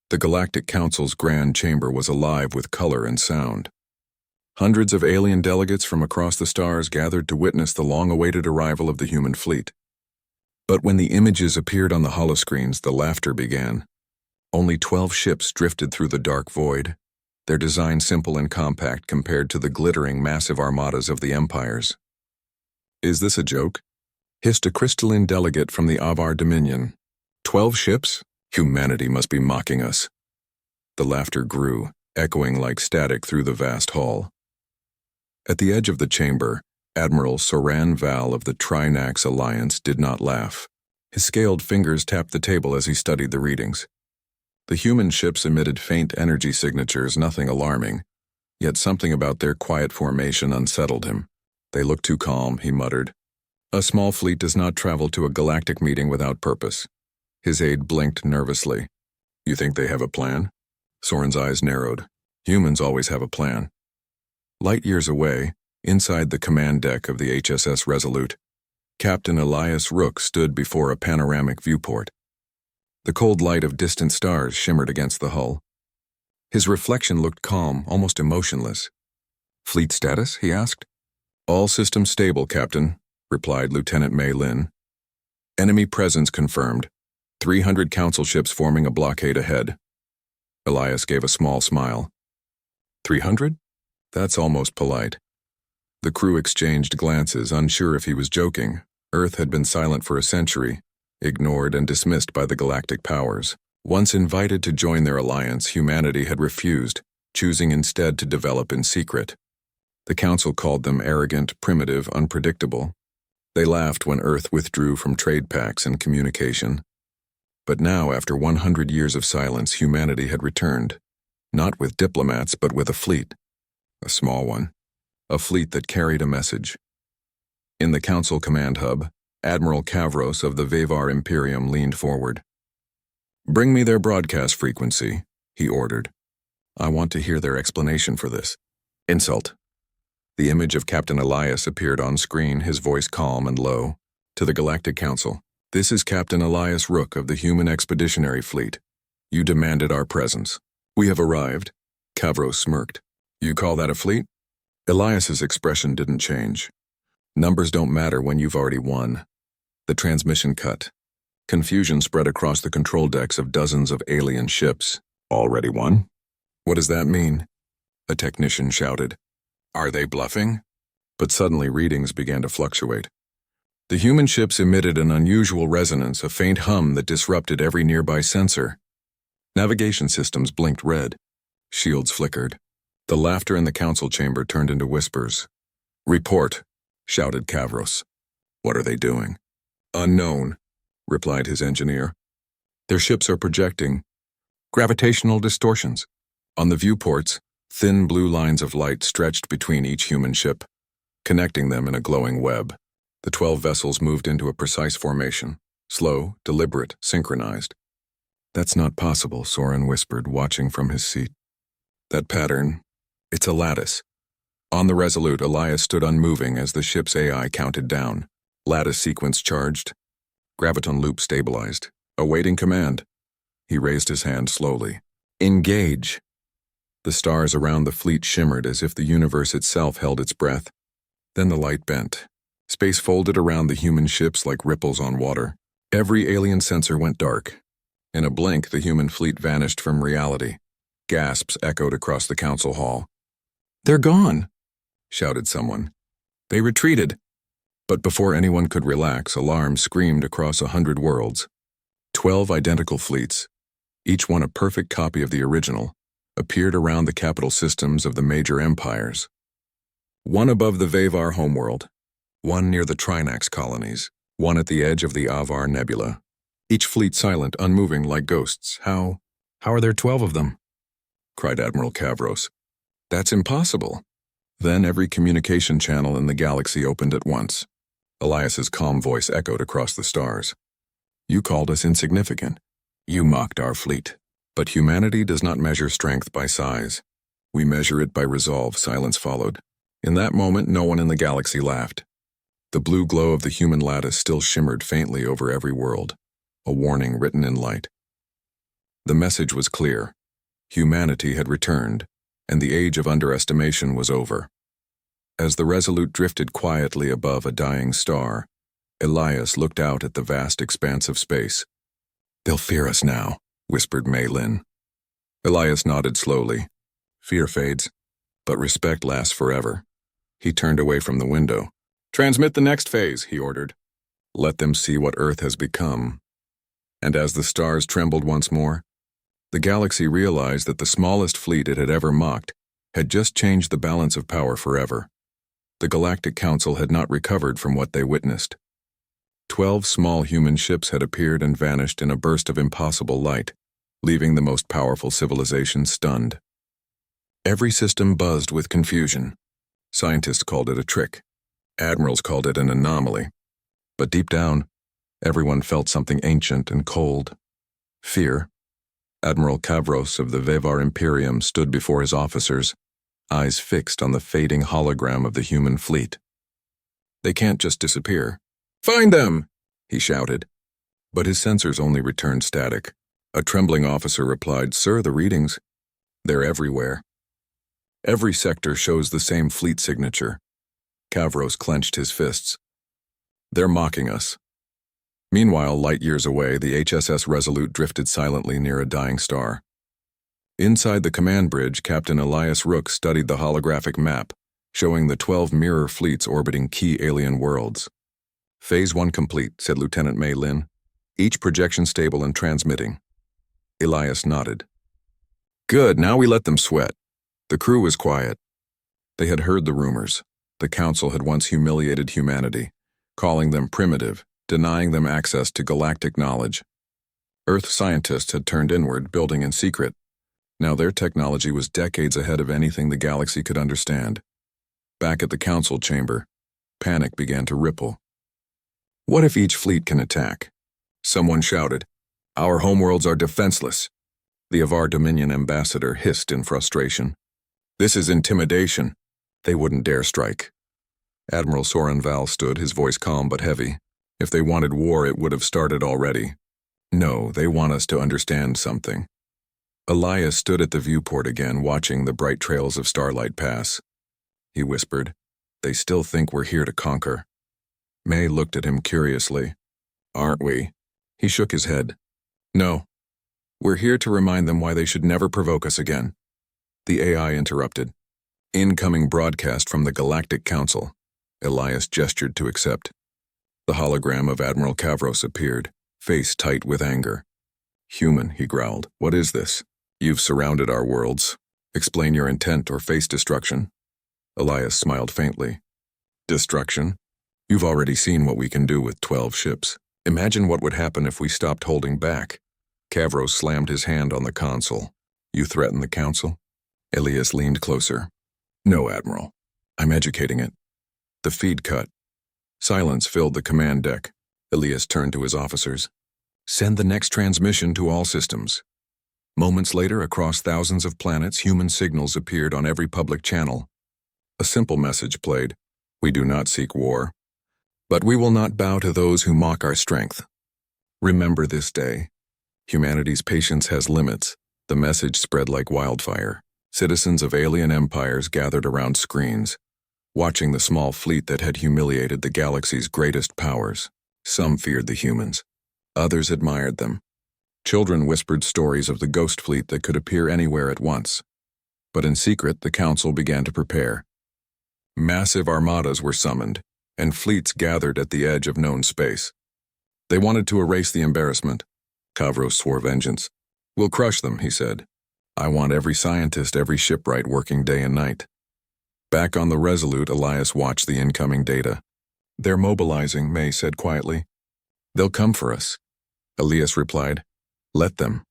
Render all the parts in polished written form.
The Galactic Council's grand chamber was alive with color and sound. Hundreds of alien delegates from across the stars gathered to witness the long-awaited arrival of the human fleet. But when the images appeared on the holoscreens, the laughter began. Only 12 ships drifted through the dark void, their design simple and compact compared to the glittering, massive armadas of the empires. Is this a joke? Hissed a crystalline delegate from the Avar Dominion. 12 ships? Humanity must be mocking us. The laughter grew, echoing like static through the vast hall. At the edge of the chamber, Admiral Soran Val of the Trinax Alliance did not laugh. His scaled fingers tapped the table as he studied the readings. The human ships emitted faint energy signatures, nothing alarming, yet something about their quiet formation unsettled him. They look too calm, he muttered. A small fleet does not travel to a galactic meeting without purpose. His aide blinked nervously. You think they have a plan? Soren's eyes narrowed. Humans always have a plan. Light years away, inside the command deck of the HSS Resolute, Captain Elias Rook stood before a panoramic viewport. The cold light of distant stars shimmered against the hull. His reflection looked calm, almost emotionless. Fleet status? He asked. All systems stable, Captain, replied Lieutenant Mei Lin. Enemy presence confirmed. 300 council ships forming a blockade ahead. Elias gave a small smile. 300? That's almost polite. The crew exchanged glances, unsure if he was joking. Earth had been silent for a century, ignored and dismissed by the galactic powers. Once invited to join their alliance, humanity had refused, choosing instead to develop in secret. The council called them arrogant, primitive, unpredictable. They laughed when Earth withdrew from trade pacts and communication. But now, after 100 years of silence, humanity had returned, not with diplomats, but with a fleet. A small one. A fleet that carried a message. In the council command hub, Admiral Kavros of the Vavar Imperium leaned forward. Bring me their broadcast frequency, he ordered. I want to hear their explanation for this. Insult. The image of Captain Elias appeared on screen, his voice calm and low. To the Galactic Council. This is Captain Elias Rook of the Human Expeditionary Fleet. You demanded our presence. We have arrived. Kavros smirked. You call that a fleet? Elias's expression didn't change. Numbers don't matter when you've already won. The transmission cut. Confusion spread across the control decks of dozens of alien ships. Already won? What does that mean? A technician shouted. Are they bluffing? But suddenly readings began to fluctuate. The human ships emitted an unusual resonance, a faint hum that disrupted every nearby sensor. Navigation systems blinked red. Shields flickered. The laughter in the council chamber turned into whispers. Report, shouted Kavros. What are they doing? Unknown, replied his engineer. Their ships are projecting gravitational distortions. On the viewports, thin blue lines of light stretched between each human ship, connecting them in a glowing web. The 12 vessels moved into a precise formation, slow, deliberate, synchronized. That's not possible, Soren whispered, watching from his seat. That pattern, it's a lattice. On the Resolute, Elias stood unmoving as the ship's AI counted down. Lattice sequence charged. Graviton loop stabilized. Awaiting command. He raised his hand slowly. Engage. The stars around the fleet shimmered as if the universe itself held its breath. Then the light bent. Space folded around the human ships like ripples on water. Every alien sensor went dark. In a blink, the human fleet vanished from reality. Gasps echoed across the council hall. They're gone, shouted someone. They retreated. But before anyone could relax, alarms screamed across 100 worlds. 12 identical fleets, each one a perfect copy of the original, appeared around the capital systems of the major empires. One above the Vavar homeworld, one near the Trinax colonies, one at the edge of the Avar Nebula. Each fleet silent, unmoving like ghosts. How are there 12 of them? Cried Admiral Kavros. That's impossible. Then every communication channel in the galaxy opened at once. Elias's calm voice echoed across the stars. You called us insignificant. You mocked our fleet. But humanity does not measure strength by size. We measure it by resolve. Silence followed. In that moment, no one in the galaxy laughed. The blue glow of the human lattice still shimmered faintly over every world, a warning written in light. The message was clear. Humanity had returned, and the age of underestimation was over. As the Resolute drifted quietly above a dying star, Elias looked out at the vast expanse of space. "They'll fear us now," whispered Mei Lin. Elias nodded slowly. Fear fades, but respect lasts forever. He turned away from the window. "Transmit the next phase," he ordered. "Let them see what Earth has become." And as the stars trembled once more, the galaxy realized that the smallest fleet it had ever mocked had just changed the balance of power forever. The Galactic Council had not recovered from what they witnessed. 12 small human ships had appeared and vanished in a burst of impossible light, leaving the most powerful civilization stunned. Every system buzzed with confusion. Scientists called it a trick. Admirals called it an anomaly. But deep down, everyone felt something ancient and cold. Fear. Admiral Kavros of the Vevar Imperium stood before his officers, eyes fixed on the fading hologram of the human fleet. "They can't just disappear." "Find them!" he shouted. But his sensors only returned static. A trembling officer replied, "Sir, the readings, they're everywhere. Every sector shows the same fleet signature." Kavros clenched his fists. "They're mocking us." Meanwhile, light years away, the HSS Resolute drifted silently near a dying star. Inside the command bridge, Captain Elias Rook studied the holographic map, showing the 12 mirror fleets orbiting key alien worlds. "Phase 1 complete," said Lieutenant Mei Lin. "Each projection stable and transmitting." Elias nodded. "Good, now we let them sweat." The crew was quiet. They had heard the rumors. The Council had once humiliated humanity, calling them primitive, denying them access to galactic knowledge. Earth scientists had turned inward, building in secret. Now their technology was decades ahead of anything the galaxy could understand. Back at the Council chamber, panic began to ripple. "What if each fleet can attack?" Someone shouted. "Our homeworlds are defenseless." The Avar Dominion ambassador hissed in frustration. "This is intimidation. They wouldn't dare strike." Admiral Soren Val stood, his voice calm but heavy. "If they wanted war, it would have started already. No, they want us to understand something." Elias stood at the viewport again, watching the bright trails of starlight pass. He whispered, "They still think we're here to conquer." May looked at him curiously. "Aren't we?" He shook his head. "No. We're here to remind them why they should never provoke us again." The AI interrupted. "Incoming broadcast from the Galactic Council." Elias gestured to accept. The hologram of Admiral Kavros appeared, face tight with anger. "Human," he growled. "What is this? You've surrounded our worlds. Explain your intent or face destruction." Elias smiled faintly. "Destruction? You've already seen what we can do with 12 ships. Imagine what would happen if we stopped holding back." Kavros slammed his hand on the console. "You threaten the Council?" Elias leaned closer. "No, Admiral. I'm educating it." The feed cut. Silence filled the command deck. Elias turned to his officers. "Send the next transmission to all systems." Moments later, across thousands of planets, human signals appeared on every public channel. A simple message played: "We do not seek war, but we will not bow to those who mock our strength. Remember this day. Humanity's patience has limits." The message spread like wildfire. Citizens of alien empires gathered around screens, watching the small fleet that had humiliated the galaxy's greatest powers. Some feared the humans. Others admired them. Children whispered stories of the ghost fleet that could appear anywhere at once. But in secret, the Council began to prepare. Massive armadas were summoned, and fleets gathered at the edge of known space. They wanted to erase the embarrassment. Kavros swore vengeance. "We'll crush them," he said. "I want every scientist, every shipwright working day and night." Back on the Resolute, Elias watched the incoming data. "They're mobilizing," May said quietly. "They'll come for us." Elias replied, "Let them."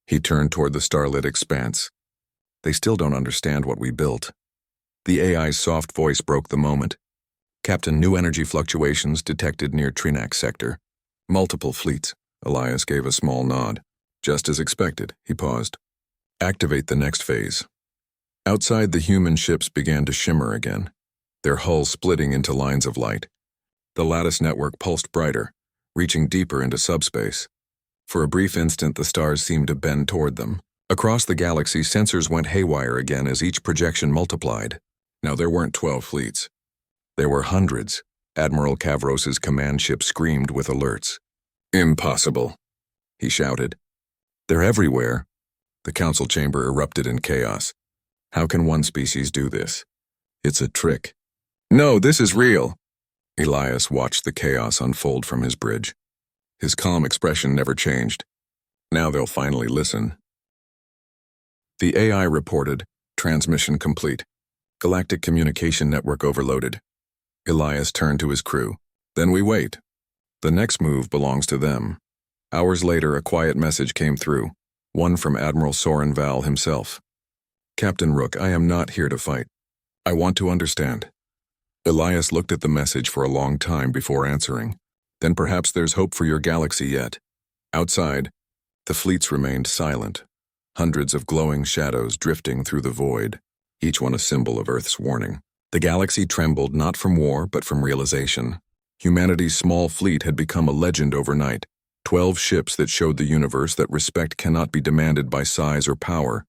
He turned toward the starlit expanse. "They still don't understand what we built." The AI's soft voice broke the moment. "Captain, new energy fluctuations detected near Trinak sector. Multiple fleets." Elias gave a small nod. "Just as expected," he paused. "Activate the next phase." Outside, the human ships began to shimmer again, their hulls splitting into lines of light. The lattice network pulsed brighter, reaching deeper into subspace. For a brief instant, the stars seemed to bend toward them. Across the galaxy, sensors went haywire again as each projection multiplied. Now there weren't 12 fleets. There were hundreds. Admiral Kavros's command ship screamed with alerts. "Impossible," he shouted. "They're everywhere." The council chamber erupted in chaos. "How can one species do this? It's a trick." "No, this is real." Elias watched the chaos unfold from his bridge. His calm expression never changed. Now they'll finally listen. The AI reported, "Transmission complete. Galactic communication network overloaded." Elias turned to his crew. "Then we wait. The next move belongs to them." Hours later, a quiet message came through, one from Admiral Soren Val himself. "Captain Rook, I am not here to fight. I want to understand." Elias looked at the message for a long time before answering. "Then perhaps there's hope for your galaxy yet." Outside, the fleets remained silent, hundreds of glowing shadows drifting through the void, each one a symbol of Earth's warning. The galaxy trembled not from war but from realization. Humanity's small fleet had become a legend overnight, 12 ships that showed the universe that respect cannot be demanded by size or power,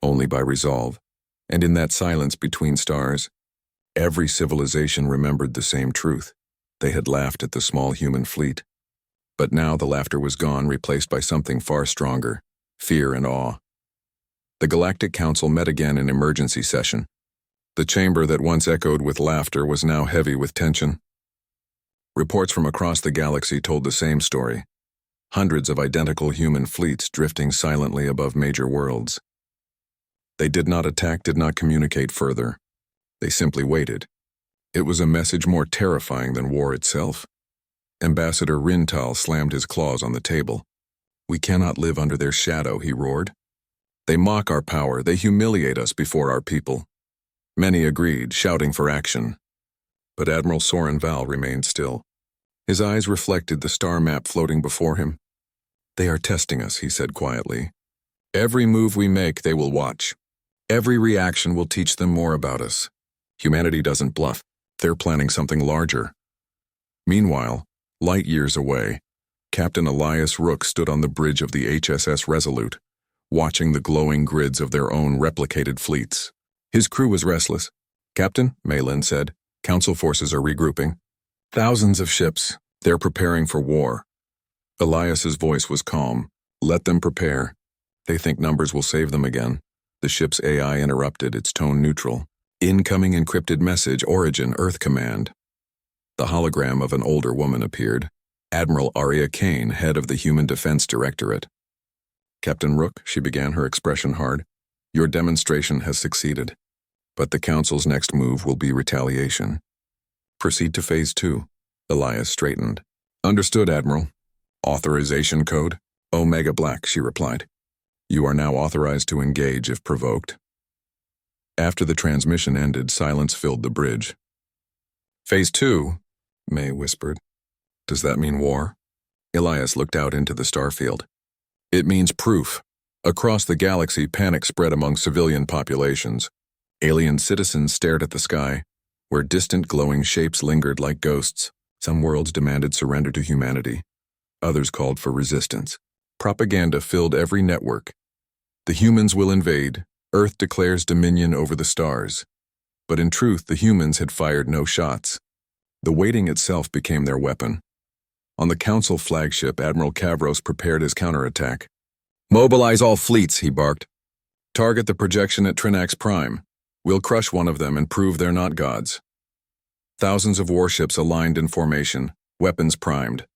only by resolve. And in that silence between stars, every civilization remembered the same truth. They had laughed at the small human fleet. But now the laughter was gone, replaced by something far stronger: fear and awe. The Galactic Council met again in emergency session. The chamber that once echoed with laughter was now heavy with tension. Reports from across the galaxy told the same story. Hundreds of identical human fleets drifting silently above major worlds. They did not attack, did not communicate further. They simply waited. It was a message more terrifying than war itself. Ambassador Rintal slammed his claws on the table. "We cannot live under their shadow," he roared. "They mock our power, they humiliate us before our people." Many agreed, shouting for action. But Admiral Soren Val remained still. His eyes reflected the star map floating before him. "They are testing us," he said quietly. "Every move we make, they will watch. Every reaction will teach them more about us. Humanity doesn't bluff. They're planning something larger." Meanwhile, light years away, Captain Elias Rook stood on the bridge of the HSS Resolute, watching the glowing grids of their own replicated fleets. His crew was restless. "Captain," Malin said, "Council forces are regrouping. Thousands of ships. They're preparing for war." Elias's voice was calm. "Let them prepare. They think numbers will save them again." The ship's AI interrupted, its tone neutral. "Incoming encrypted message, origin, Earth Command." The hologram of an older woman appeared. Admiral Aria Kane, head of the Human Defense Directorate. "Captain Rook," she began, her expression hard, "your demonstration has succeeded. But the Council's next move will be retaliation. Proceed to Phase 2. Elias straightened. "Understood, Admiral." "Authorization code?" "Omega Black," she replied. "You are now authorized to engage if provoked." After the transmission ended, silence filled the bridge. "Phase 2, May whispered. "Does that mean war?" Elias looked out into the starfield. "It means proof." Across the galaxy, panic spread among civilian populations. Alien citizens stared at the sky, where distant glowing shapes lingered like ghosts. Some worlds demanded surrender to humanity. Others called for resistance. Propaganda filled every network. "The humans will invade. Earth declares dominion over the stars." But in truth, the humans had fired no shots. The waiting itself became their weapon. On the Council flagship, Admiral Kavros prepared his counterattack. "Mobilize all fleets," he barked. "Target the projection at Trinax Prime. We'll crush one of them and prove they're not gods." Thousands of warships aligned in formation, weapons primed.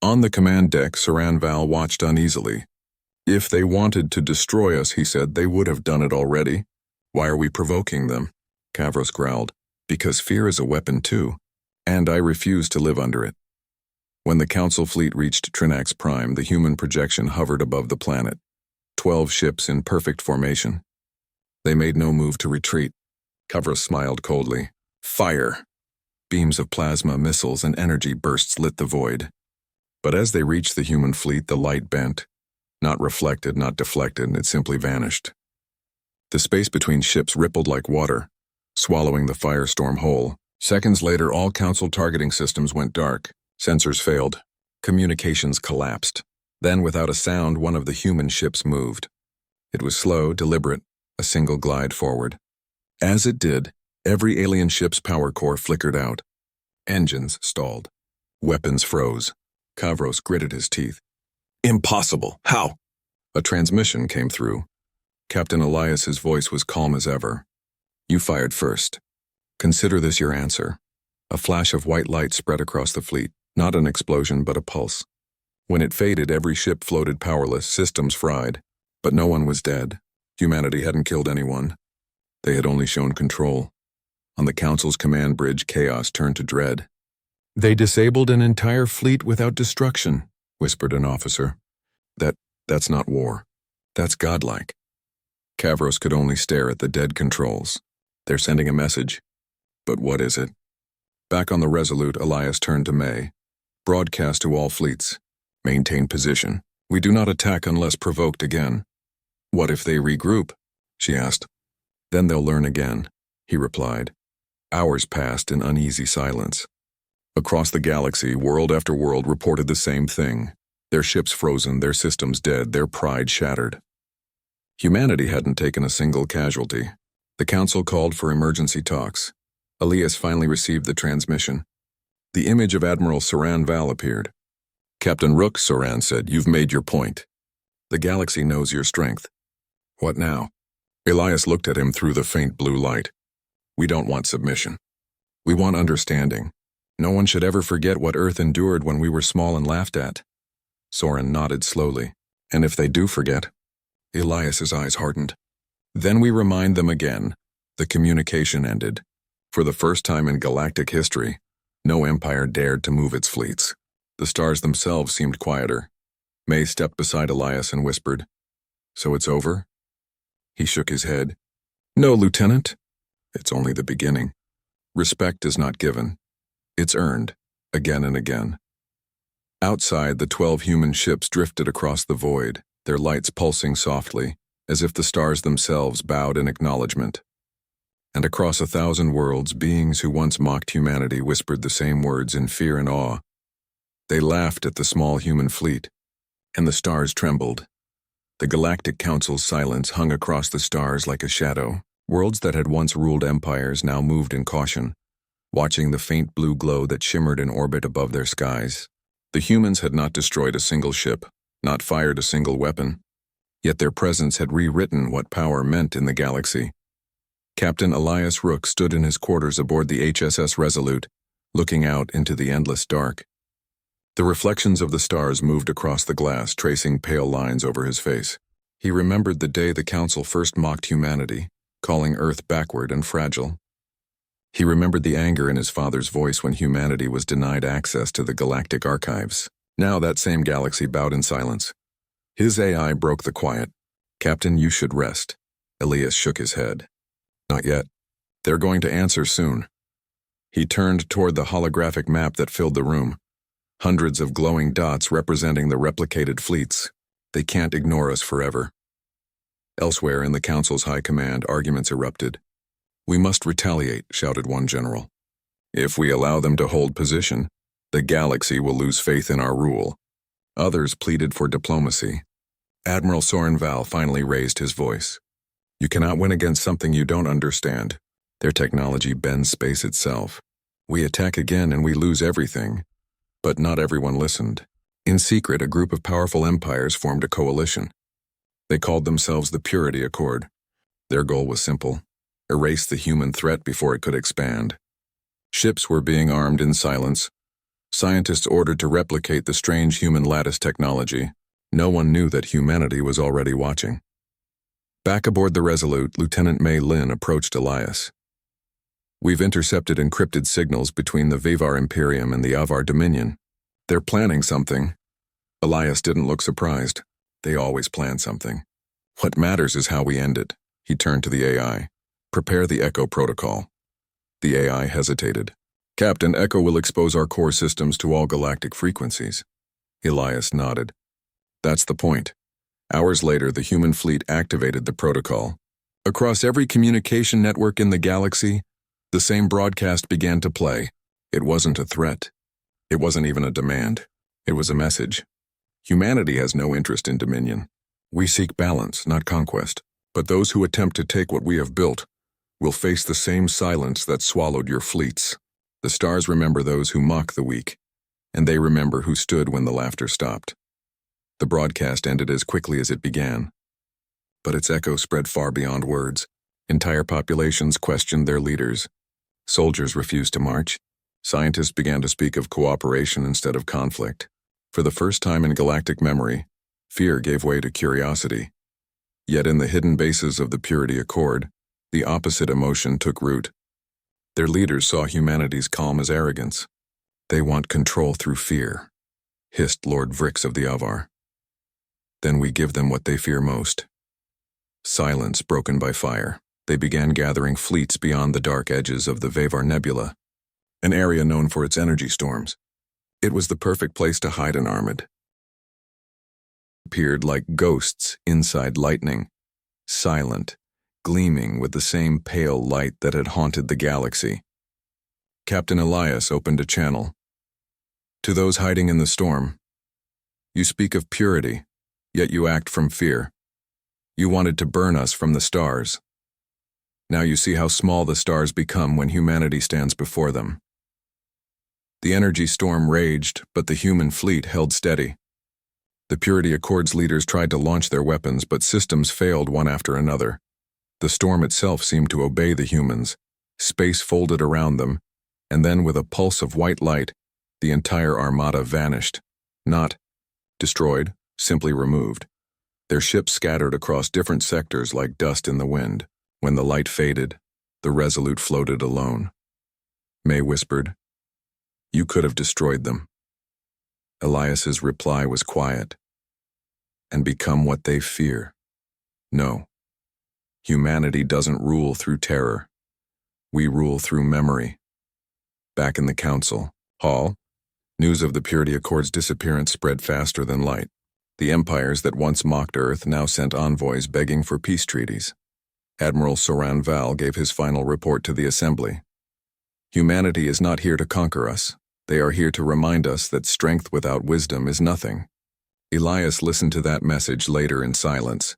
On the command deck, Soren Val watched uneasily. "If they wanted to destroy us," he said, "they would have done it already. Why are we provoking them?" Kavros growled. "Because fear is a weapon too, and I refuse to live under it." When the Council fleet reached Trinax Prime, the human projection hovered above the planet. 12 ships in perfect formation. They made no move to retreat. Kavros smiled coldly. "Fire!" Beams of plasma, missiles, and energy bursts lit the void. But as they reached the human fleet, the light bent. Not reflected, not deflected, it simply vanished. The space between ships rippled like water, swallowing the firestorm whole. Seconds later, all Council targeting systems went dark. Sensors failed. Communications collapsed. Then, without a sound, one of the human ships moved. It was slow, deliberate, a single glide forward. As it did, every alien ship's power core flickered out. Engines stalled. Weapons froze. Kavros gritted his teeth. Impossible! How? A transmission came through. Captain Elias's voice was calm as ever. You fired first. Consider this your answer. A flash of white light spread across the fleet, not an explosion but a pulse. When it faded, every ship floated powerless, systems fried. But no one was dead. Humanity hadn't killed anyone. They had only shown control. On the Council's command bridge, chaos turned to dread. They disabled an entire fleet without destruction, whispered an officer. That's not war. That's godlike. Kavros could only stare at the dead controls. They're sending a message. But what is it? Back on the Resolute, Elias turned to May. Broadcast to all fleets. Maintain position. We do not attack unless provoked again. What if they regroup? She asked. Then they'll learn again, he replied. Hours passed in uneasy silence. Across the galaxy, world after world reported the same thing. Their ships frozen, their systems dead, their pride shattered. Humanity hadn't taken a single casualty. The Council called for emergency talks. Elias finally received the transmission. The image of Admiral Soran Val appeared. Captain Rook, Soran said, you've made your point. The galaxy knows your strength. What now? Elias looked at him through the faint blue light. We don't want submission. We want understanding. No one should ever forget what Earth endured when we were small and laughed at. Soran nodded slowly. And if they do forget? Elias's eyes hardened. Then we remind them again. The communication ended. For the first time in galactic history, no empire dared to move its fleets. The stars themselves seemed quieter. May stepped beside Elias and whispered, So it's over? He shook his head. No, Lieutenant. It's only the beginning. Respect is not given. It's earned, again and again. Outside, the 12 human ships drifted across the void, their lights pulsing softly, as if the stars themselves bowed in acknowledgement. And across 1,000 worlds, beings who once mocked humanity whispered the same words in fear and awe. They laughed at the small human fleet, and the stars trembled. The Galactic Council's silence hung across the stars like a shadow. Worlds that had once ruled empires now moved in caution, watching the faint blue glow that shimmered in orbit above their skies. The humans had not destroyed a single ship, not fired a single weapon, yet their presence had rewritten what power meant in the galaxy. Captain Elias Rook stood in his quarters aboard the HSS Resolute, looking out into the endless dark. The reflections of the stars moved across the glass, tracing pale lines over his face. He remembered the day the Council first mocked humanity, calling Earth backward and fragile. He remembered the anger in his father's voice when humanity was denied access to the galactic archives. Now that same galaxy bowed in silence. His AI broke the quiet. Captain, you should rest. Elias shook his head. Not yet. They're going to answer soon. He turned toward the holographic map that filled the room. Hundreds of glowing dots representing the replicated fleets. They can't ignore us forever. Elsewhere in the Council's high command, arguments erupted. We must retaliate, shouted one general. If we allow them to hold position, the galaxy will lose faith in our rule. Others pleaded for diplomacy. Admiral Soran Val finally raised his voice. You cannot win against something you don't understand. Their technology bends space itself. We attack again and we lose everything. But not everyone listened. In secret, a group of powerful empires formed a coalition. They called themselves the Purity Accord. Their goal was simple: erase the human threat before it could expand. Ships were being armed in silence. Scientists ordered to replicate the strange human lattice technology. No one knew that humanity was already watching. Back aboard the Resolute, Lieutenant May Lin approached Elias. We've intercepted encrypted signals between the Vivar Imperium and the Avar Dominion. They're planning something. Elias didn't look surprised. They always plan something. What matters is how we end it. He turned to the AI. Prepare the Echo protocol. The AI hesitated. Captain, Echo will expose our core systems to all galactic frequencies. Elias nodded. That's the point. Hours later, the human fleet activated the protocol. Across every communication network in the galaxy, the same broadcast began to play. It wasn't a threat. It wasn't even a demand. It was a message. Humanity has no interest in dominion. We seek balance, not conquest. But those who attempt to take what we have built will face the same silence that swallowed your fleets. The stars remember those who mock the weak, and they remember who stood when the laughter stopped. The broadcast ended as quickly as it began, but its echo spread far beyond words. Entire populations questioned their leaders. Soldiers refused to march. Scientists began to speak of cooperation instead of conflict. For the first time in galactic memory, fear gave way to curiosity. Yet in the hidden bases of the Purity Accord, the opposite emotion took root. Their leaders saw humanity's calm as arrogance. They want control through fear, hissed Lord Vrix of the Avar. Then we give them what they fear most. Silence broken by fire. They began gathering fleets beyond the dark edges of the Vavar Nebula, an area known for its energy storms. It was the perfect place to hide an armad. Appeared like ghosts inside lightning, silent, gleaming with the same pale light that had haunted the galaxy. Captain Elias opened a channel. To those hiding in the storm, you speak of purity, yet you act from fear. You wanted to burn us from the stars. Now you see how small the stars become when humanity stands before them. The energy storm raged, but the human fleet held steady. The Purity Accord's leaders tried to launch their weapons, but systems failed one after another. The storm itself seemed to obey the humans. Space folded around them, and then with a pulse of white light, the entire armada vanished. Not destroyed, simply removed. Their ships scattered across different sectors like dust in the wind. When the light faded, the Resolute floated alone. May whispered, "You could have destroyed them." Elias's reply was quiet. "And become what they fear. No. Humanity doesn't rule through terror. We rule through memory." Back in the council hall, news of the Purity Accord's disappearance spread faster than light. The empires that once mocked Earth now sent envoys begging for peace treaties. Admiral Soran Val gave his final report to the Assembly. "Humanity is not here to conquer us. They are here to remind us that strength without wisdom is nothing." Elias listened to that message later in silence.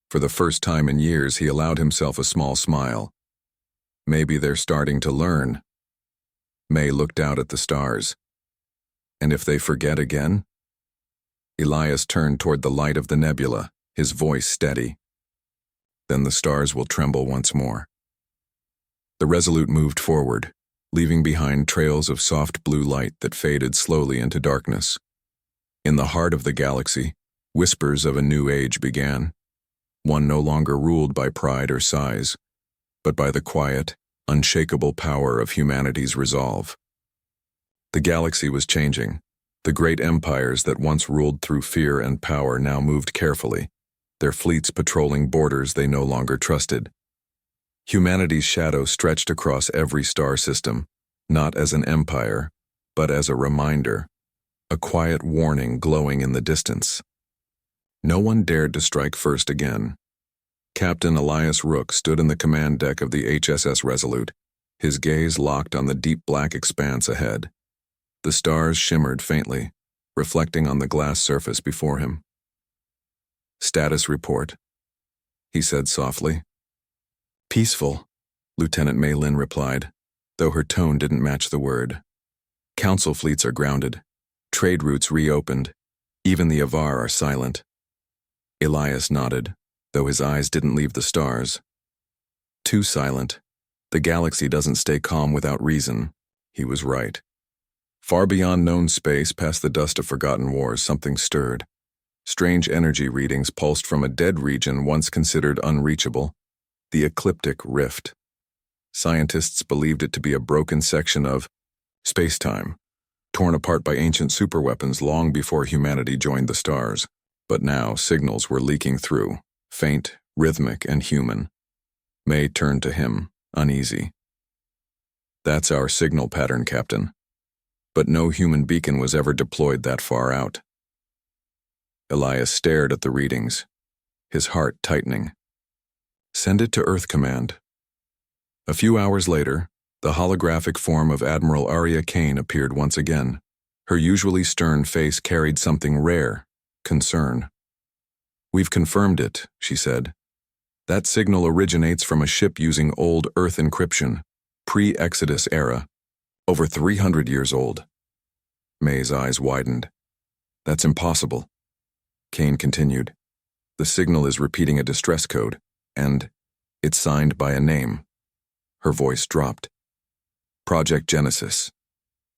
For the first time in years, he allowed himself a small smile. Maybe they're starting to learn. May looked out at the stars. And if they forget again? Elias turned toward the light of the nebula, his voice steady. Then the stars will tremble once more. The Resolute moved forward, leaving behind trails of soft blue light that faded slowly into darkness. In the heart of the galaxy, whispers of a new age began, one no longer ruled by pride or size, but by the quiet, unshakable power of humanity's resolve. The galaxy was changing. The great empires that once ruled through fear and power now moved carefully, their fleets patrolling borders they no longer trusted. Humanity's shadow stretched across every star system, not as an empire, but as a reminder, a quiet warning glowing in the distance. No one dared to strike first again. Captain Elias Rook stood in the command deck of the HSS Resolute, his gaze locked on the deep black expanse ahead. The stars shimmered faintly, reflecting on the glass surface before him. "Status report," he said softly. "Peaceful," Lieutenant Mei Lin replied, though her tone didn't match the word. "Council fleets are grounded. Trade routes reopened. Even the Avar are silent." Elias nodded, though his eyes didn't leave the stars. Too silent. The galaxy doesn't stay calm without reason. He was right. Far beyond known space, past the dust of forgotten wars, something stirred. Strange energy readings pulsed from a dead region once considered unreachable, the ecliptic rift. Scientists believed it to be a broken section of space-time, torn apart by ancient superweapons long before humanity joined the stars. But now signals were leaking through, faint, rhythmic, and human. May turned to him, uneasy. "That's our signal pattern, Captain. But no human beacon was ever deployed that far out." Elias stared at the readings, his heart tightening. "Send it to Earth Command." A few hours later, the holographic form of Admiral Arya Kane appeared once again. Her usually stern face carried something rare, concern. "We've confirmed it," she said. "That signal originates from a ship using old Earth encryption, pre-Exodus era, over 300 years old." May's eyes widened. "That's impossible." Kane continued. "The signal is repeating a distress code, and it's signed by a name." Her voice dropped. "Project Genesis."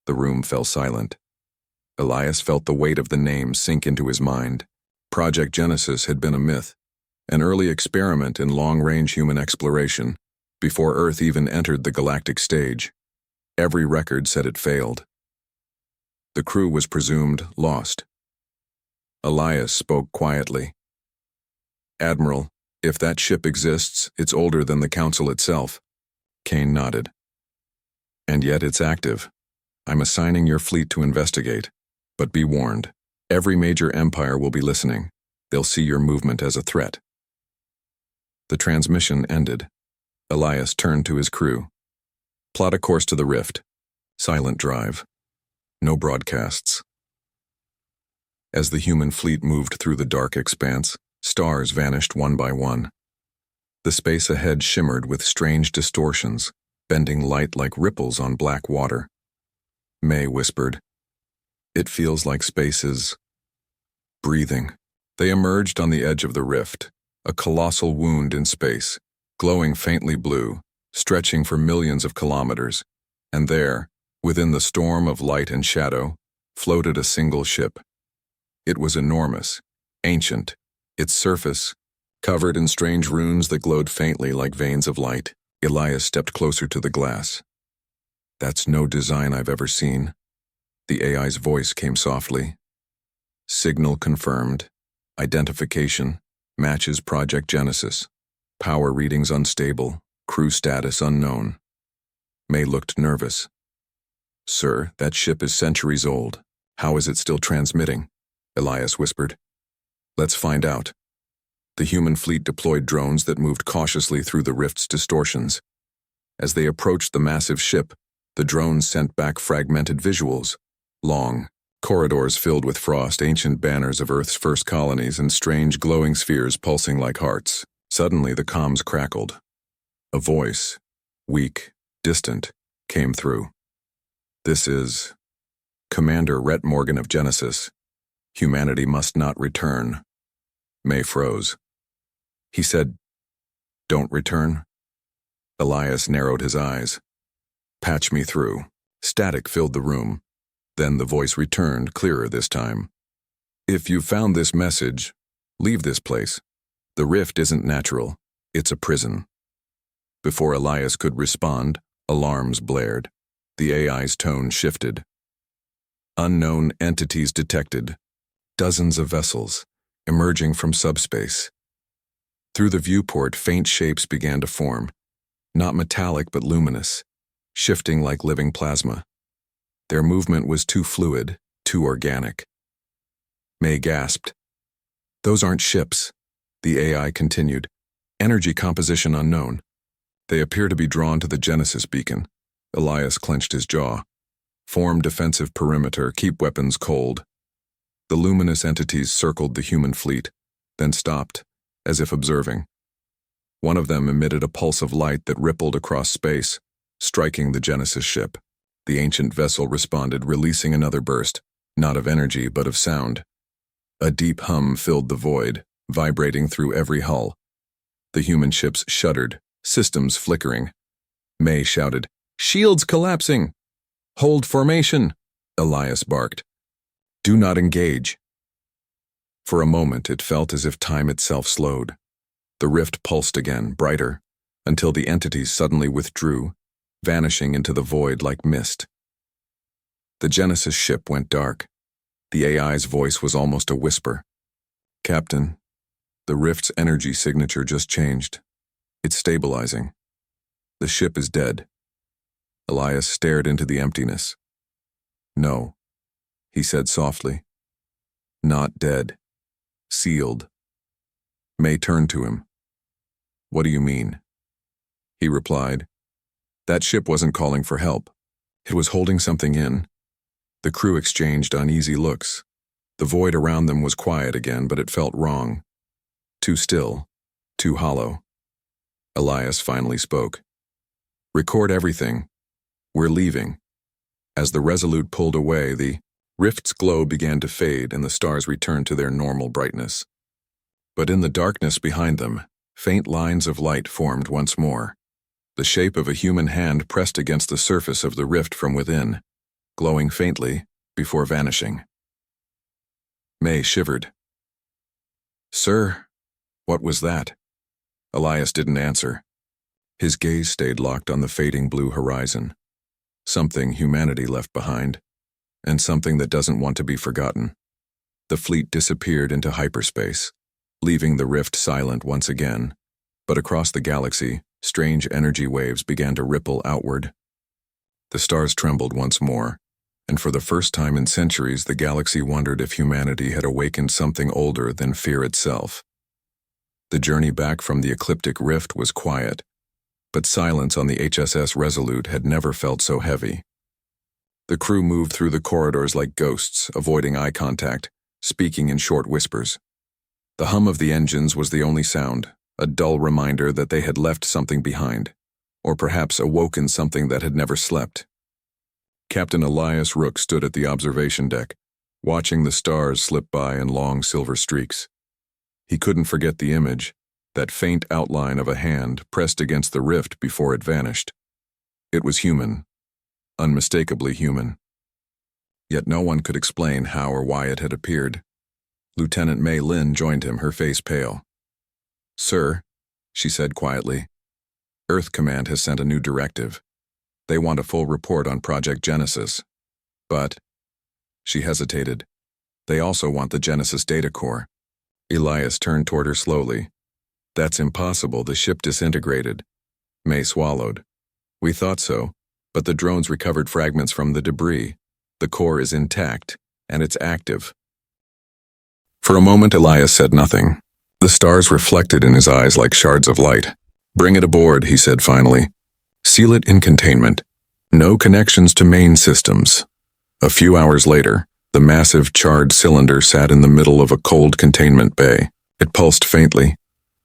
The room fell silent. Elias felt the weight of the name sink into his mind. Project Genesis had been a myth, an early experiment in long-range human exploration, before Earth even entered the galactic stage. Every record said it failed. The crew was presumed lost. Elias spoke quietly. "Admiral, if that ship exists, it's older than the Council itself." Kane nodded. "And yet it's active. I'm assigning your fleet to investigate. But be warned, every major empire will be listening. They'll see your movement as a threat." The transmission ended. Elias turned to his crew. "Plot a course to the rift. Silent drive. No broadcasts." As the human fleet moved through the dark expanse, stars vanished one by one. The space ahead shimmered with strange distortions, bending light like ripples on black water. May whispered, "It feels like space is breathing." They emerged on the edge of the rift, a colossal wound in space, glowing faintly blue, stretching for millions of kilometers, and there, within the storm of light and shadow, floated a single ship. It was enormous, ancient, its surface covered in strange runes that glowed faintly like veins of light. Elias stepped closer to the glass. "That's no design I've ever seen." The AI's voice came softly. "Signal confirmed. Identification matches Project Genesis. Power readings unstable. Crew status unknown." May looked nervous. "Sir, that ship is centuries old. How is it still transmitting?" Elias whispered. "Let's find out." The human fleet deployed drones that moved cautiously through the rift's distortions. As they approached the massive ship, the drones sent back fragmented visuals. Long corridors filled with frost, ancient banners of Earth's first colonies, and strange glowing spheres pulsing like hearts. Suddenly the comms crackled. A voice, weak, distant, came through. "This is Commander Rhett Morgan of Genesis. Humanity must not return." May froze. He said, "Don't return?" Elias narrowed his eyes. "Patch me through." Static filled the room. Then the voice returned, clearer this time. "If you found this message, leave this place. The rift isn't natural. It's a prison." Before Elias could respond, alarms blared. The AI's tone shifted. "Unknown entities detected. Dozens of vessels, emerging from subspace." Through the viewport, faint shapes began to form. Not metallic, but luminous, shifting like living plasma. Their movement was too fluid, too organic. May gasped. "Those aren't ships," the AI continued. "Energy composition unknown. They appear to be drawn to the Genesis beacon." Elias clenched his jaw. "Form defensive perimeter, keep weapons cold." The luminous entities circled the human fleet, then stopped, as if observing. One of them emitted a pulse of light that rippled across space, striking the Genesis ship. The ancient vessel responded, releasing another burst, not of energy but of sound. A deep hum filled the void, vibrating through every hull. The human ships shuddered, systems flickering. May shouted, "Shields collapsing!" "Hold formation!" Elias barked. "Do not engage." For a moment it felt as if time itself slowed. The rift pulsed again, brighter, until the entities suddenly withdrew, vanishing into the void like mist. The Genesis ship went dark. The AI's voice was almost a whisper. "Captain, the rift's energy signature just changed. It's stabilizing. The ship is dead." Elias stared into the emptiness. "No," he said softly. "Not dead. Sealed." May turned to him. "What do you mean?" He replied, "That ship wasn't calling for help. It was holding something in." The crew exchanged uneasy looks. The void around them was quiet again, but it felt wrong. Too still. Too hollow. Elias finally spoke. "Record everything. We're leaving." As the Resolute pulled away, the rift's glow began to fade and the stars returned to their normal brightness. But in the darkness behind them, faint lines of light formed once more. The shape of a human hand pressed against the surface of the rift from within, glowing faintly before vanishing. May shivered. "Sir, what was that?" Elias didn't answer. His gaze stayed locked on the fading blue horizon. Something humanity left behind, and something that doesn't want to be forgotten. The fleet disappeared into hyperspace, leaving the rift silent once again, but across the galaxy, strange energy waves began to ripple outward. The stars trembled once more, and for the first time in centuries the galaxy wondered if humanity had awakened something older than fear itself. The journey back from the ecliptic rift was quiet, but silence on the HSS Resolute had never felt so heavy. The crew moved through the corridors like ghosts, avoiding eye contact, speaking in short whispers. The hum of the engines was the only sound, a dull reminder that they had left something behind, or perhaps awoken something that had never slept. Captain Elias Rook stood at the observation deck, watching the stars slip by in long silver streaks. He couldn't forget the image, that faint outline of a hand pressed against the rift before it vanished. It was human, unmistakably human. Yet no one could explain how or why it had appeared. Lieutenant Mei Lin joined him, her face pale. "Sir," she said quietly, "Earth Command has sent a new directive. They want a full report on Project Genesis. But," she hesitated, "they also want the Genesis data core." Elias turned toward her slowly. "That's impossible, the ship disintegrated." May swallowed. "We thought so, but the drones recovered fragments from the debris. The core is intact, and it's active." For a moment Elias said nothing. The stars reflected in his eyes like shards of light. "Bring it aboard," he said finally. "Seal it in containment. No connections to main systems." A few hours later, the massive charred cylinder sat in the middle of a cold containment bay. It pulsed faintly,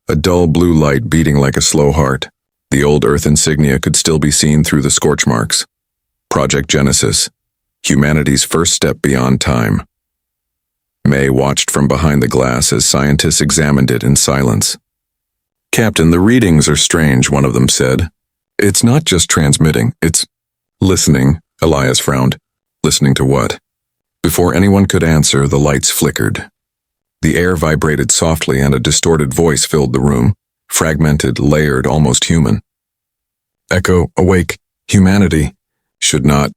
a dull blue light beating like a slow heart. The old Earth insignia could still be seen through the scorch marks. Project Genesis, humanity's first step beyond time. May watched from behind the glass as scientists examined it in silence. "Captain, the readings are strange," one of them said. "It's not just transmitting, it's listening." Elias frowned. "Listening to what?" Before anyone could answer, the lights flickered. The air vibrated softly and a distorted voice filled the room, fragmented, layered, almost human. "Echo, awake. Humanity should not."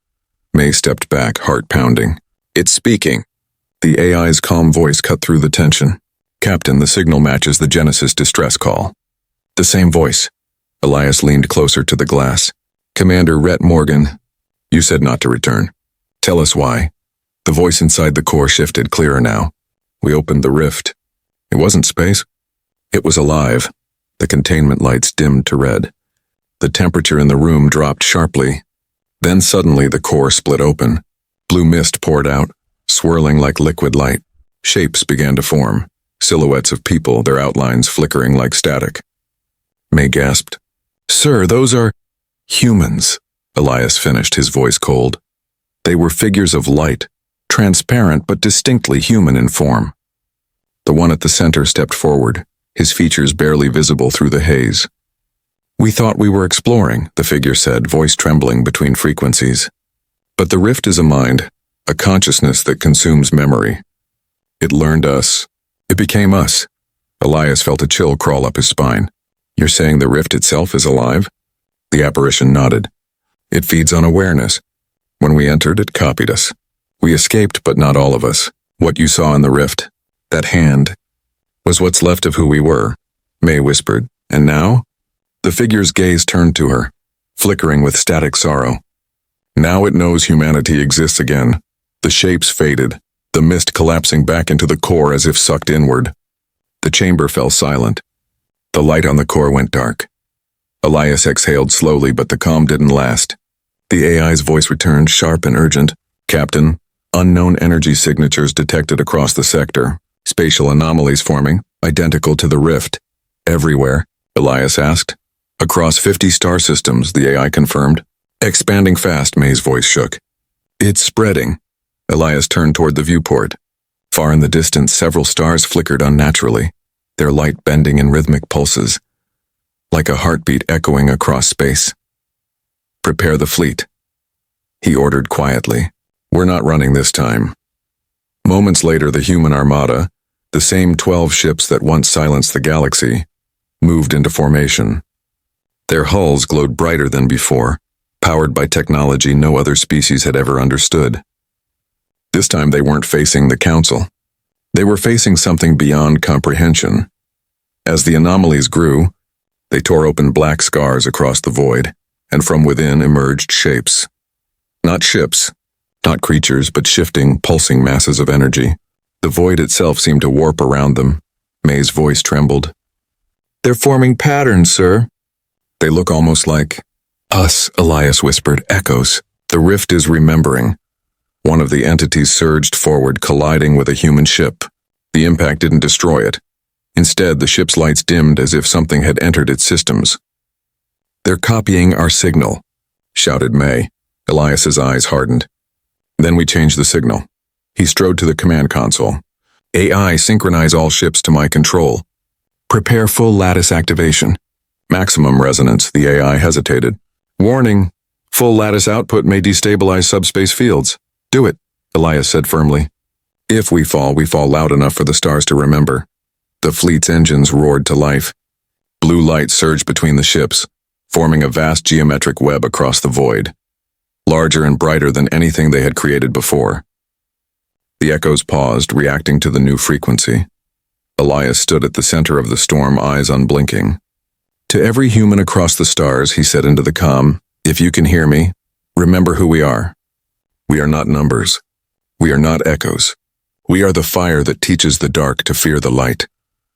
May stepped back, heart pounding. "It's speaking." The AI's calm voice cut through the tension. "Captain, the signal matches the Genesis distress call." "The same voice." Elias leaned closer to the glass. "Commander Rhett Morgan, you said not to return. Tell us why." The voice inside the core shifted, clearer now. "We opened the rift. It wasn't space. It was alive." The containment lights dimmed to red. The temperature in the room dropped sharply. Then suddenly the core split open. Blue mist poured out, swirling like liquid light. Shapes began to form, silhouettes of people, their outlines flickering like static. May gasped. "Sir, those are humans," Elias finished, his voice cold. They were figures of light, transparent but distinctly human in form. The one at the center stepped forward, his features barely visible through the haze. "We thought we were exploring," the figure said, voice trembling between frequencies. "But the rift is a mind, a consciousness that consumes memory. It learned us. It became us." Elias felt a chill crawl up his spine. "You're saying the rift itself is alive?" The apparition nodded. "It feeds on awareness. When we entered, it copied us. We escaped, but not all of us. What you saw in the rift, that hand, was what's left of who we were," May whispered. "And now?" The figure's gaze turned to her, flickering with static sorrow. "Now it knows humanity exists again." The shapes faded, the mist collapsing back into the core as if sucked inward. The chamber fell silent. The light on the core went dark. Elias exhaled slowly, but the calm didn't last. The AI's voice returned, sharp and urgent. "Captain, Unknown energy signatures detected across the sector, spatial anomalies forming, identical to the rift. Everywhere, Elias asked. Across 50 star systems, the AI confirmed. Expanding fast, May's voice shook. It's spreading. Elias turned toward the viewport. Far in the distance, several stars flickered unnaturally, their light bending in rhythmic pulses, like a heartbeat echoing across space. Prepare the fleet, he ordered quietly. We're not running this time. Moments later, the human armada, the same 12 ships that once silenced the galaxy, moved into formation. Their hulls glowed brighter than before, powered by technology no other species had ever understood. This time they weren't facing the Council. They were facing something beyond comprehension. As the anomalies grew, they tore open black scars across the void, and from within emerged shapes. Not ships, not creatures, but shifting, pulsing masses of energy. The void itself seemed to warp around them. May's voice trembled. They're forming patterns, sir. They look almost like us, Elias whispered, echoes. The rift is remembering. One of the entities surged forward, colliding with a human ship. The impact didn't destroy it. Instead, the ship's lights dimmed as if something had entered its systems. They're copying our signal, shouted May. Elias's eyes hardened. Then we changed the signal. He strode to the command console. AI, synchronize all ships to my control. Prepare full lattice activation. Maximum resonance, the AI hesitated. Warning, full lattice output may destabilize subspace fields. Do it, Elias said firmly. If we fall loud enough for the stars to remember. The fleet's engines roared to life. Blue light surged between the ships, forming a vast geometric web across the void, larger and brighter than anything they had created before. The echoes paused, reacting to the new frequency. Elias stood at the center of the storm, eyes unblinking. To every human across the stars, he said into the comm, if you can hear me, remember who we are. We are not numbers. We are not echoes. We are the fire that teaches the dark to fear the light.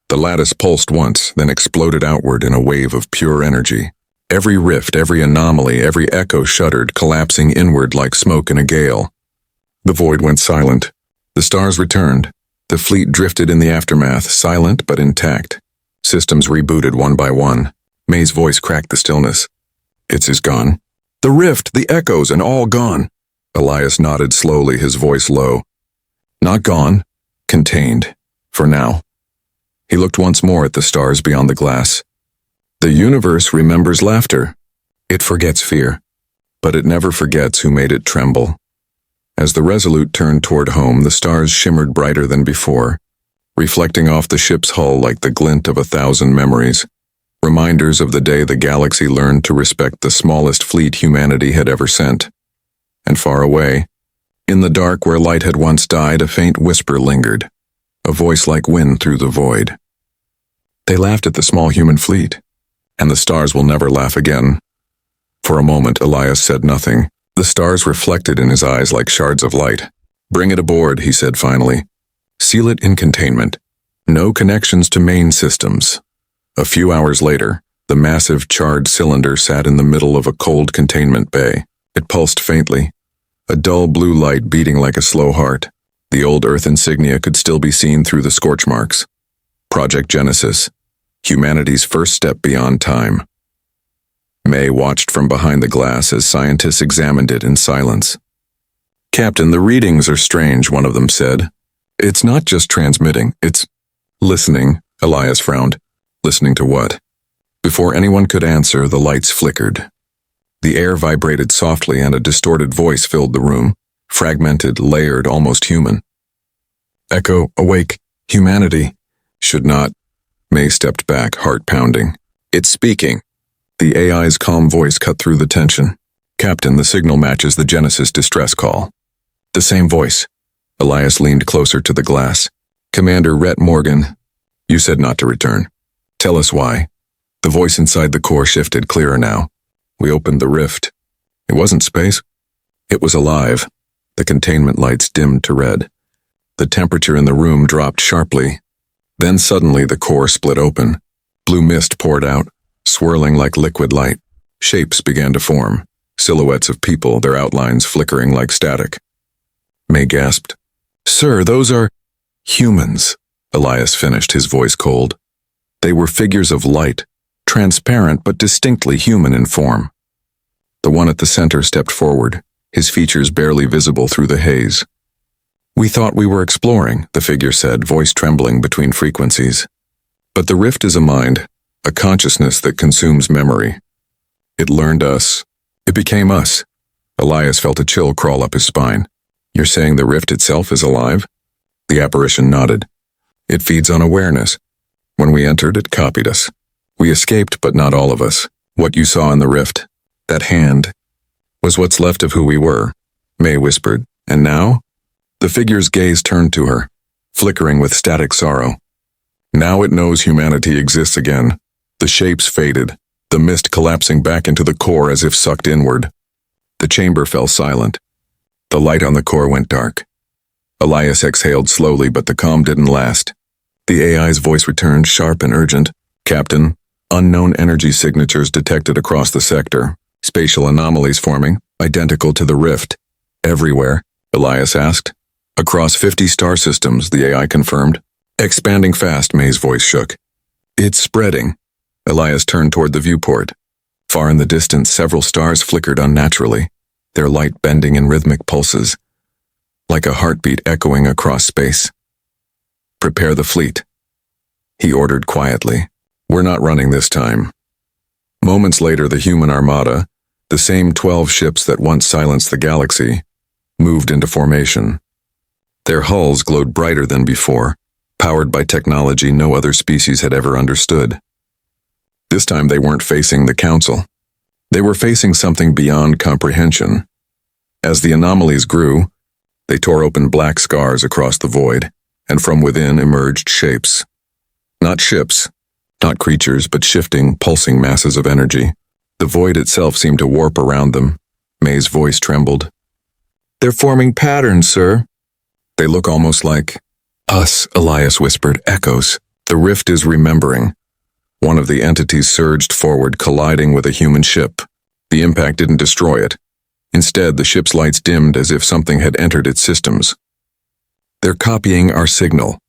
The lattice pulsed once, then exploded outward in a wave of pure energy. Every rift, every anomaly, every echo shuddered, collapsing inward like smoke in a gale. The void went silent. The stars returned. The fleet drifted in the aftermath, silent but intact. Systems rebooted one by one. May's voice cracked the stillness. It's gone. The rift, the echoes, and all gone. Elias nodded slowly, his voice low. Not gone, contained, for now. He looked once more at the stars beyond the glass. The universe remembers laughter. It forgets fear, but it never forgets who made it tremble. As the Resolute turned toward home, the stars shimmered brighter than before, reflecting off the ship's hull like the glint of 1,000 memories, reminders of the day the galaxy learned to respect the smallest fleet humanity had ever sent. And far away, in the dark where light had once died, a faint whisper lingered, a voice like wind through the void. They laughed at the small human fleet, and the stars will never laugh again. For a moment, Elias said nothing. The stars reflected in his eyes like shards of light. Bring it aboard, he said finally. Seal it in containment. No connections to main systems. A few hours later, the massive charred cylinder sat in the middle of a cold containment bay. It pulsed faintly, a dull blue light beating like a slow heart. The old Earth insignia could still be seen through the scorch marks. Project Genesis, humanity's first step beyond time. May watched from behind the glass as scientists examined it in silence. Captain, the readings are strange, one of them said. It's not just transmitting, it's listening, Elias frowned. Listening to what? Before anyone could answer, the lights flickered. The air vibrated softly and a distorted voice filled the room, fragmented, layered, almost human. Echo, awake, humanity. Should not. May stepped back, heart pounding. It's speaking. The AI's calm voice cut through the tension. Captain, the signal matches the Genesis distress call. The same voice. Elias leaned closer to the glass. Commander Rhett Morgan, you said not to return. Tell us why. The voice inside the core shifted, clearer now. We opened the rift. It wasn't space. It was alive. The containment lights dimmed to red. The temperature in the room dropped sharply. Then suddenly the core split open. Blue mist poured out, swirling like liquid light. Shapes began to form, silhouettes of people, their outlines flickering like static. May gasped. Sir, those are humans, Elias finished, his voice cold. They were figures of light, transparent but distinctly human in form. The one at the center stepped forward, his features barely visible through the haze. We thought we were exploring, the figure said, voice trembling between frequencies. But the rift is a mind, a consciousness that consumes memory. It learned us. It became us. Elias felt a chill crawl up his spine. You're saying the rift itself is alive? The apparition nodded. It feeds on awareness. When we entered, it copied us. We escaped, but not all of us. What you saw in the rift, that hand, was what's left of who we were, May whispered. And now? The figure's gaze turned to her, flickering with static sorrow. Now it knows humanity exists again. The shapes faded, the mist collapsing back into the core as if sucked inward. The chamber fell silent. The light on the core went dark. Elias exhaled slowly, but the calm didn't last. The AI's voice returned, sharp and urgent. Captain, unknown energy signatures detected across the sector. Spatial anomalies forming, identical to the rift. Everywhere, Elias asked. Across 50 star systems, the AI confirmed. Expanding fast, May's voice shook. It's spreading. Elias turned toward the viewport. Far in the distance, several stars flickered unnaturally, their light bending in rhythmic pulses, like a heartbeat echoing across space. Prepare the fleet, he ordered quietly. We're not running this time. Moments later, the human armada, the same 12 ships that once silenced the galaxy, moved into formation. Their hulls glowed brighter than before, powered by technology no other species had ever understood. This time they weren't facing the Council. They were facing something beyond comprehension. As the anomalies grew, they tore open black scars across the void, and from within emerged shapes. Not ships, not creatures, but shifting, pulsing masses of energy. The void itself seemed to warp around them. May's voice trembled. They're forming patterns, sir. They look almost like us, Elias whispered, echoes. The rift is remembering. One of the entities surged forward, colliding with a human ship. The impact didn't destroy it. Instead, the ship's lights dimmed as if something had entered its systems. They're copying our signal,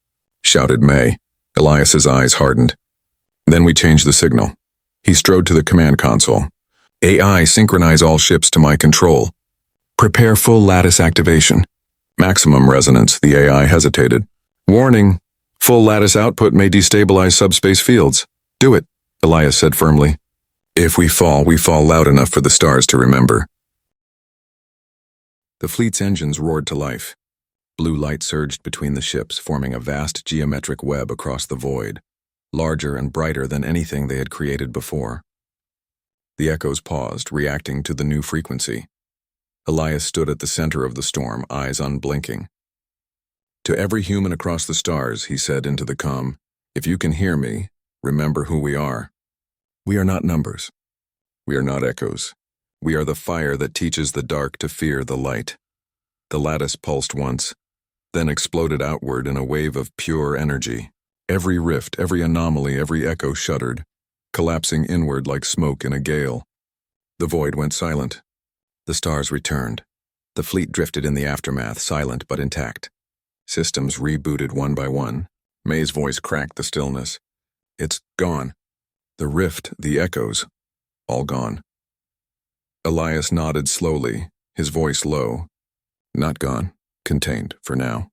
shouted May. Elias's eyes hardened. Then we changed the signal. He strode to the command console. AI, synchronize all ships to my control. Prepare full lattice activation. Maximum resonance, the AI hesitated. Warning, full lattice output may destabilize subspace fields. Do it, Elias said firmly. If we fall loud enough for the stars to remember. The fleet's engines roared to life. Blue light surged between the ships, forming a vast geometric web across the void, larger and brighter than anything they had created before. The echoes paused, reacting to the new frequency. Elias stood at the center of the storm, eyes unblinking. To every human across the stars, he said into the comm, if you can hear me, remember who we are. We are not numbers. We are not echoes. We are the fire that teaches the dark to fear the light. The lattice pulsed once, then exploded outward in a wave of pure energy. Every rift, every anomaly, every echo shuddered, collapsing inward like smoke in a gale. The void went silent. The stars returned. The fleet drifted in the aftermath, silent but intact. Systems rebooted one by one. May's voice cracked the stillness. It's gone. The rift, the echoes, all gone. Elias nodded slowly, his voice low. Not gone, contained for now.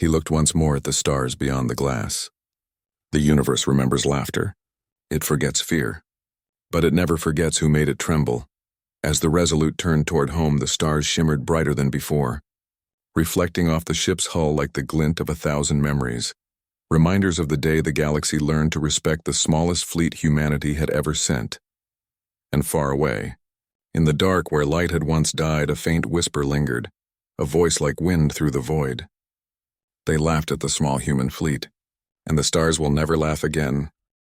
He looked once more at the stars beyond the glass. The universe remembers laughter. It forgets fear. But it never forgets who made it tremble. As the Resolute turned toward home, the stars shimmered brighter than before, reflecting off the ship's hull like the glint of 1,000 memories, reminders of the day the galaxy learned to respect the smallest fleet humanity had ever sent. And far away, in the dark where light had once died, a faint whisper lingered, a voice like wind through the void. They laughed at the small human fleet, and the stars will never laugh again,